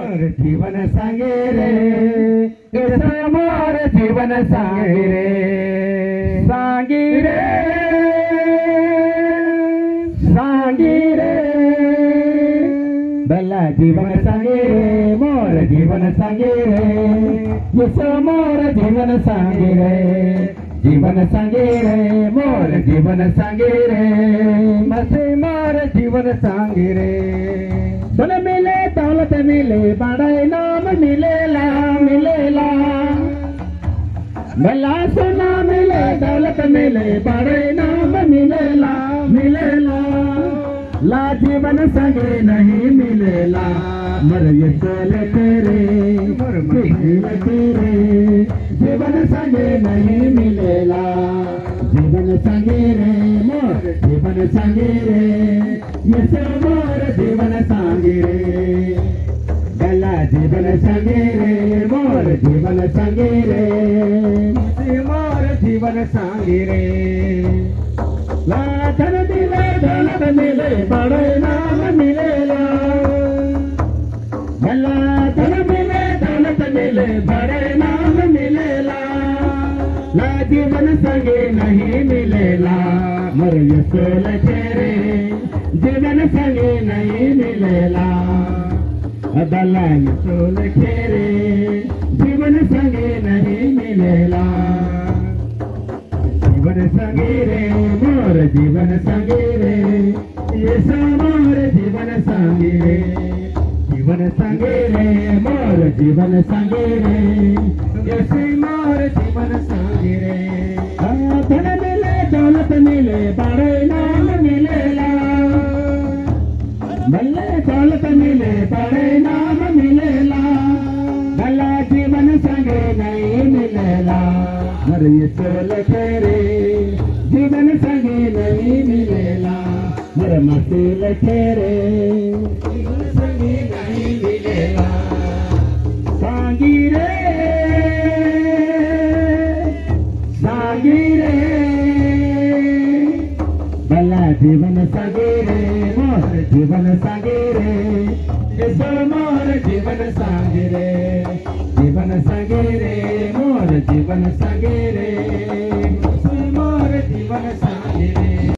जीवन सांगे रे मोर जीवन सांगे रे सांगी रे भला जीवन सांगे रे मोर जीवन सांगे रे मोर जीवन सांगे रे जीवन सांगे रे मोर जीवन सांगे रे मसे मोर जीवन सांगे रे धन मिले दौलत मिले बड़े नाम मिलेला मिलेला भला सोना मिले दौलत मिले बड़े नाम मिलेला मिलेला ला जीवन संगे नहीं मिलेला मर ये चले तेरे तेरे जीवन संगे नहीं मिलेला जीवन संगे रे मोर जीवन संगे रे ये मोर जीवन संगे रे गला जीवन संगे रे मोर जीवन संगे रे मोर जीवन संगे रे ला धन मिले दौलत मिले बड़े नाम मिलेला भला धन मिले दौलत मिले बड़े नाम मिलेला ला जीवन संगे नहीं मिलेला मर ये सोल तेरे जीवन संगे नहीं मिलेला भला ये सोल तेरे जीवन संगे नहीं मिलेला जीवन संगे रे मोर जीवन संगे रे ये मोर जीवन संगे रे जीवन संगे रे मोर जीवन संगे रे ये मोर जीवन संगे रे धन मिले दौलत मिले बड़े नाम मिलेला भले दौलत मिले बड़े नाम मिलेला भला जीवन संगे नहीं मिलेला मर ये सोल तेरे जीवन संगे नहीं मिलेला मर मसील तेरे जीवन संगे नहीं मिलेला सांगी रे भला जीवन संगे रे मोर जीवन संगे रे मोर जीवन संगे रे जीवन संगे रे मोर जीवन संगे रे